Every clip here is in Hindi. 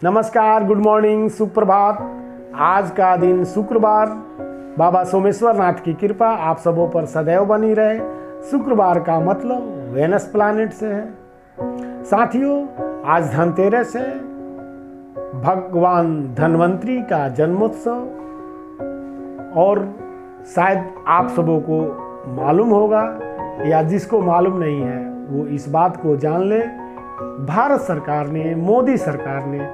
नमस्कार, गुड मॉर्निंग, सुप्रभात। आज का दिन शुक्रवार। बाबा सोमेश्वर नाथ की कृपा आप सबों पर सदैव बनी रहे। शुक्रवार का मतलब वेनस प्लैनेट से है। साथियों, आज धनतेरस है, भगवान धन्वंतरी का जन्मोत्सव। और शायद आप सबों को मालूम होगा या जिसको मालूम नहीं है वो इस बात को जान ले। भारत सरकार ने, मोदी सरकार ने,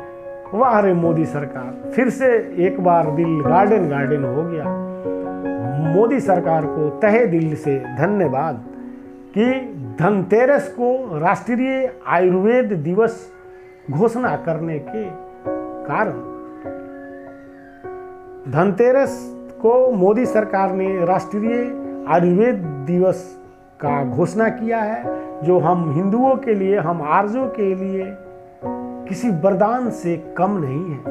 वाह रे मोदी सरकार, फिर से एक बार दिल गार्डन गार्डन हो गया। मोदी सरकार को तहे दिल से धन्यवाद कि धनतेरस को राष्ट्रीय आयुर्वेद दिवस घोषणा करने के कारण धनतेरस को मोदी सरकार ने राष्ट्रीय आयुर्वेद दिवस का घोषणा किया है, जो हम हिंदुओं के लिए, हम आर्यों के लिए किसी वरदान से कम नहीं है,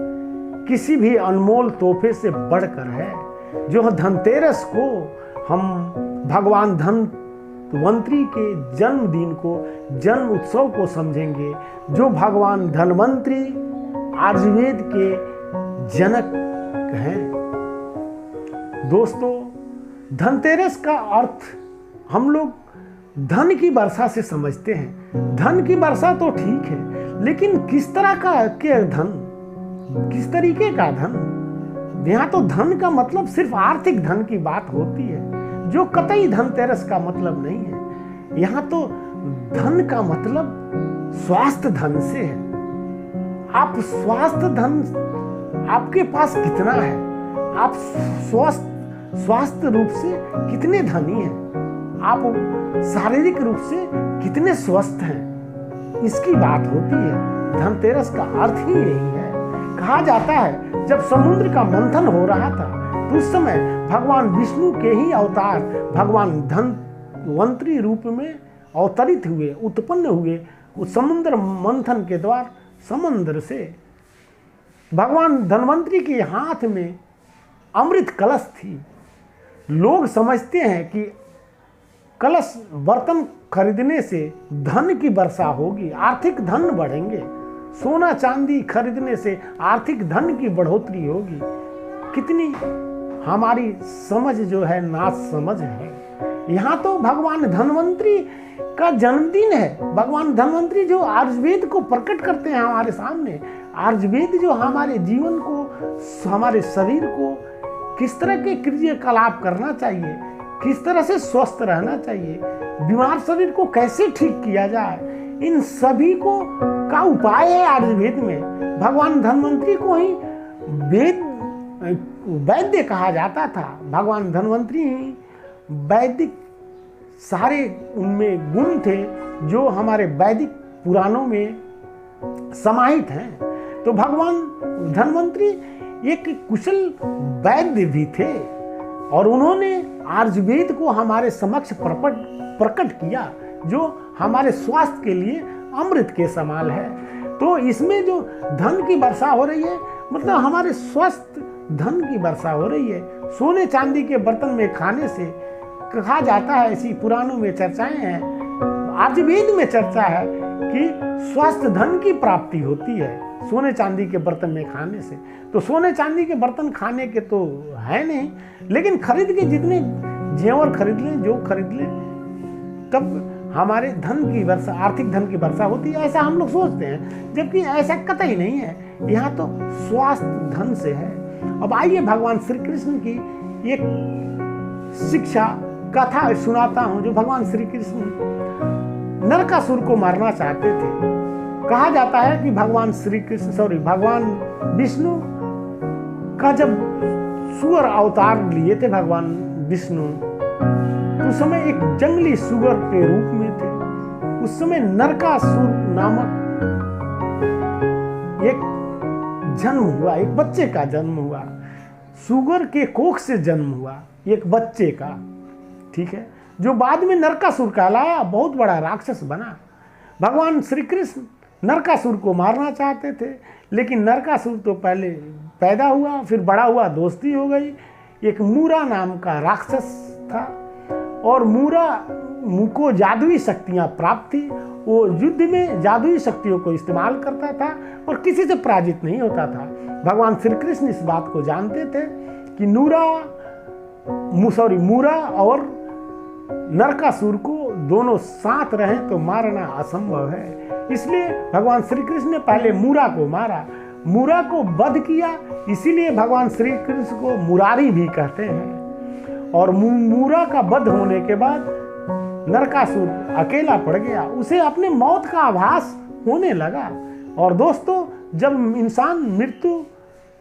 किसी भी अनमोल तोहफे से बढ़कर है। जो धनतेरस को हम भगवान धन्वंतरी के जन्मदिन को, जन्म उत्सव को समझेंगे, जो भगवान धन्वंतरी आयुर्वेद के जनक हैं। दोस्तों, धनतेरस का अर्थ हम लोग धन की वर्षा से समझते हैं। धन की वर्षा तो ठीक है, लेकिन किस तरह का के धन, किस तरीके का धन? यहाँ तो धन का मतलब सिर्फ आर्थिक धन की बात होती है, जो कतई धनतेरस का मतलब नहीं है। यहाँ तो धन का मतलब स्वास्थ्य धन से है। आप स्वास्थ्य धन, आपके पास कितना है, आप स्वास्थ्य रूप से कितने धनी हैं, आप शारीरिक रूप से कितने स्वस्थ हैं, इसकी बात होती है। धनतेरस का अर्थ ही यही है। कहा जाता है जब समुद्र का मंथन हो रहा था तो उस समय भगवान विष्णु के ही अवतार भगवान धन्वंतरी रूप में अवतरित हुए, उत्पन्न हुए। उस समुद्र मंथन के द्वारा समुद्र से भगवान धन्वंतरी के हाथ में अमृत कलश थी। लोग समझते हैं कि कलश बर्तन खरीदने से धन की वर्षा होगी, आर्थिक धन बढ़ेंगे, सोना चांदी खरीदने से आर्थिक धन की बढ़ोतरी होगी। कितनी हमारी समझ जो है नाश समझ है। यहाँ तो भगवान धन्वंतरी का जन्मदिन है। भगवान धन्वंतरी जो आयुर्वेद को प्रकट करते हैं हमारे सामने। आयुर्वेद जो हमारे जीवन को, हमारे शरीर को किस तरह के क्रियाकलाप करना चाहिए, किस तरह से स्वस्थ रहना चाहिए, बीमार शरीर को कैसे ठीक किया जाए, इन सभी को का उपाय है आयुर्वेद में। भगवान धन्वंतरी को ही वैद्य कहा जाता था। भगवान धन्वंतरी ही वैदिक, सारे उनमें गुण थे जो हमारे वैदिक पुराणों में समाहित हैं। तो भगवान धन्वंतरी एक कुशल वैद्य भी थे और उन्होंने आयुर्वेद को हमारे समक्ष प्रकट किया, जो हमारे स्वास्थ्य के लिए अमृत के समान है। तो इसमें जो धन की वर्षा हो रही है, मतलब हमारे स्वस्थ धन की वर्षा हो रही है। सोने चांदी के बर्तन में खाने से कहा जाता है, ऐसी पुराणों में चर्चाएं हैं, आयुर्वेद में चर्चा है कि स्वस्थ धन की प्राप्ति होती है सोने चांदी के बर्तन में खाने से। तो सोने चांदी के बर्तन खाने के तो है नहीं, लेकिन खरीद के जितने जेवर खरीद लें, जो खरीद लें, तब हमारे धन की वर्षा, आर्थिक धन की वर्षा होती है, ऐसा हम लोग सोचते हैं, जबकि ऐसा कतई नहीं है। यहाँ तो स्वास्थ्य धन से है। अब आइए भगवान श्री कृष्ण की एक शिक्षा कथा सुनाता हूँ, जो भगवान श्री कृष्ण नरकासुर को मारना चाहते थे। कहा जाता है कि भगवान विष्णु का जब सुअर अवतार लिए थे भगवान विष्णु, उस समय एक जंगली सुअर के रूप में थे। उस समय नरकासुर नामक एक जन्म हुआ, एक बच्चे का जन्म हुआ। सुअर के कोख से जन्म हुआ एक बच्चे का, ठीक है, जो बाद में नरकासुर कहलाया, बहुत बड़ा राक्षस बना। भगवान श्री कृष्ण नरकासुर को मारना चाहते थे, लेकिन नरकासुर तो पहले पैदा हुआ, फिर बड़ा हुआ, दोस्ती हो गई। एक मूरा नाम का राक्षस था और मूरा को जादुई शक्तियां प्राप्त थी। वो युद्ध में जादुई शक्तियों को इस्तेमाल करता था और किसी से पराजित नहीं होता था। भगवान श्री कृष्ण इस बात को जानते थे कि मूरा और नरकासुर को दोनों साथ रहें तो मारना असंभव है। इसलिए भगवान श्री कृष्ण ने पहले मूरा को मारा, मूरा को वध किया। इसीलिए भगवान श्री कृष्ण को मुरारी भी कहते हैं। और मूरा का वध होने के बाद नरकासुर अकेला पड़ गया, उसे अपने मौत का आभास होने लगा। और दोस्तों, जब इंसान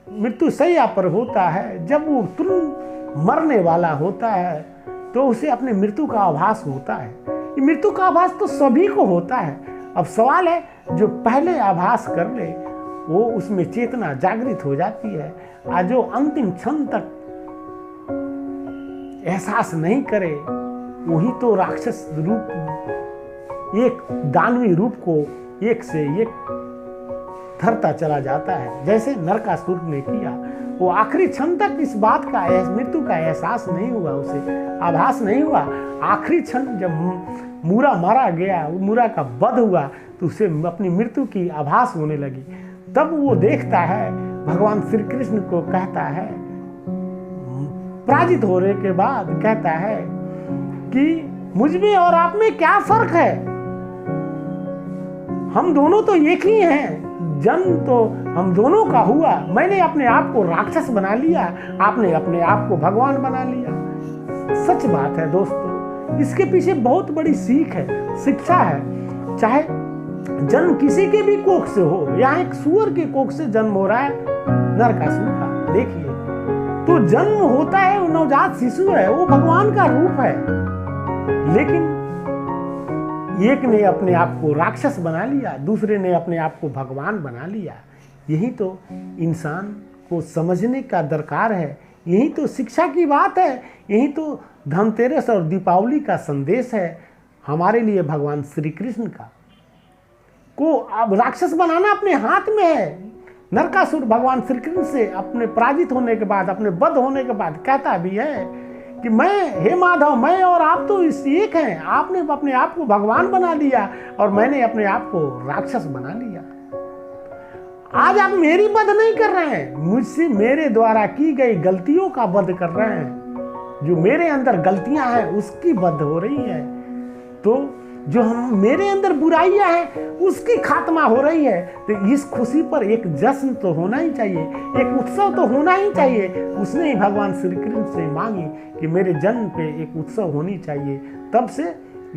मृत्यु शैया पर होता है, जब वो तुरंत मरने वाला होता है, तो उसे अपने मृत्यु का आभास होता है। ये मृत्यु का आभास तो सभी को होता है। अब सवाल है, जो पहले आभास कर ले वो उसमें चेतना जागृत हो जाती है, और जो अंतिम क्षण तक एहसास नहीं करे वही तो राक्षस रूप, एक दानवी रूप को एक से एक धरता चला जाता है, जैसे नरकासुर ने किया। वो आखिरी क्षण तक इस बात का मृत्यु का एहसास नहीं हुआ, उसे आभास नहीं हुआ। आखिरी क्षण जब मूरा मारा गया, मूरा का वध हुआ, तो उसे अपनी मृत्यु की आभास होने लगी। तब वो देखता है, भगवान श्री कृष्ण को कहता है, पराजित होने के बाद कहता है कि मुझ में और आप में क्या फर्क है, हम दोनों तो एक ही हैं, जन्म तो हम दोनों का हुआ। मैंने अपने आप को राक्षस बना लिया, आपने अपने आप को भगवान बना लिया। सच बात है दोस्तों, इसके पीछे बहुत बड़ी सीख है, शिक्षा है। चाहे जन्म किसी के भी कोख से हो, यहाँ एक सूअर के कोख से जन्म हो रहा है नरकासुर का, देखिए तो जन्म होता है, वो नवजात शिशु है, वो भगवान का रूप है। लेकिन एक ने अपने आप को राक्षस बना लिया, दूसरे ने अपने आप को भगवान बना लिया। यही तो इंसान को समझने का दरकार है, यही तो शिक्षा की बात है, यही तो धनतेरस और दीपावली का संदेश है हमारे लिए। भगवान श्री कृष्ण का को अब राक्षस बनाना अपने हाथ में है। नरकासुर भगवान श्री कृष्ण से अपने पराजित होने के बाद, अपने वध होने के बाद कहता भी है कि हे माधव, मैं और आप तो इस एक हैं, आपने अपने आप को भगवान बना लिया और मैंने अपने आप को राक्षस बना लिया। आज आप मेरी वध नहीं कर रहे हैं, मुझसे मेरे द्वारा की गई गलतियों का वध कर रहे हैं। जो मेरे अंदर गलतियां हैं उसकी वध हो रही है। तो जो मेरे अंदर बुराइयां हैं उसकी खात्मा हो रही है। तो इस खुशी पर एक जश्न तो होना ही चाहिए, एक उत्सव तो होना ही चाहिए। उसने ही भगवान श्री कृष्ण से मांगी कि मेरे जन्म पे एक उत्सव होनी चाहिए। तब से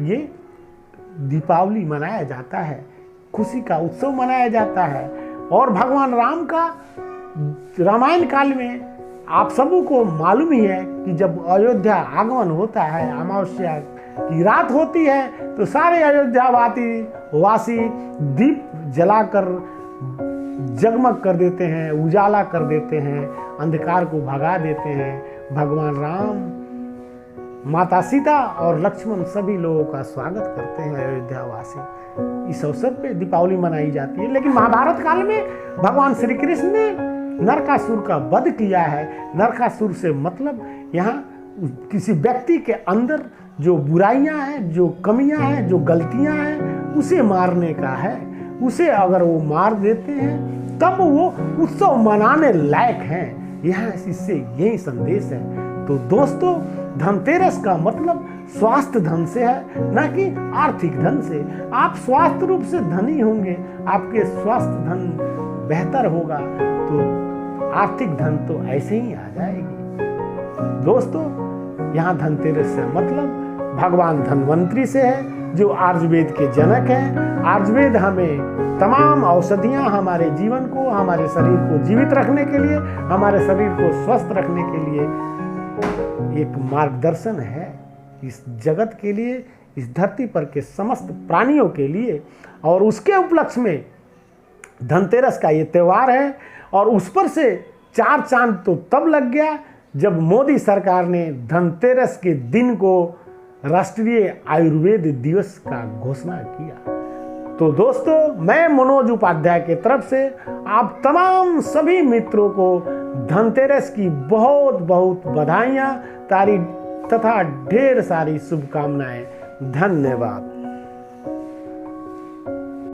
ये दीपावली मनाया जाता है, खुशी का उत्सव मनाया जाता है। और भगवान राम का रामायण काल में आप सबको मालूम ही है कि जब अयोध्या आगमन होता है, अमावस्या की रात होती है, तो सारे अयोध्या वासी दीप जलाकर जगमग कर देते हैं, उजाला कर देते हैं, अंधकार को भगा देते हैं। भगवान राम, माता सीता और लक्ष्मण सभी लोगों का स्वागत करते हैं अयोध्या वासी। इस अवसर पे दीपावली मनाई जाती है। लेकिन महाभारत काल में भगवान श्री कृष्ण ने नरकासुर का वध किया है। नरकासुर से मतलब यहाँ किसी व्यक्ति के अंदर जो बुराइयां हैं, जो कमियां हैं, जो गलतियां हैं, उसे मारने का है। उसे अगर वो मार देते हैं तब वो उत्सव मनाने लायक हैं। यहाँ इससे यही संदेश है। तो दोस्तों, धनतेरस का मतलब स्वास्थ्य धन से है, न कि आर्थिक धन से। आप स्वास्थ्य रूप से धनी होंगे, आपके स्वास्थ्य धन बेहतर होगा, तो आर्थिक धन तो ऐसे ही आ जाएगी। दोस्तों, यहाँ धनतेरस से मतलब भगवान धन्वंतरी से है, जो आयुर्वेद के जनक हैं। आयुर्वेद हमें तमाम औषधियाँ हमारे जीवन को, हमारे शरीर को जीवित रखने के लिए, हमारे शरीर को स्वस्थ रखने के लिए एक मार्गदर्शन है इस जगत के लिए, इस धरती पर के समस्त प्राणियों के लिए। और उसके उपलक्ष्य में धनतेरस का ये त्यौहार है। और उस पर से 4 चांद तो तब लग गया जब मोदी सरकार ने धनतेरस के दिन को राष्ट्रीय आयुर्वेद दिवस का घोषणा किया। तो दोस्तों, मैं मनोज उपाध्याय के तरफ से आप तमाम सभी मित्रों को धनतेरस की बहुत बहुत बधाइयाँ, तथा ढेर सारी शुभकामनाएं। धन्यवाद।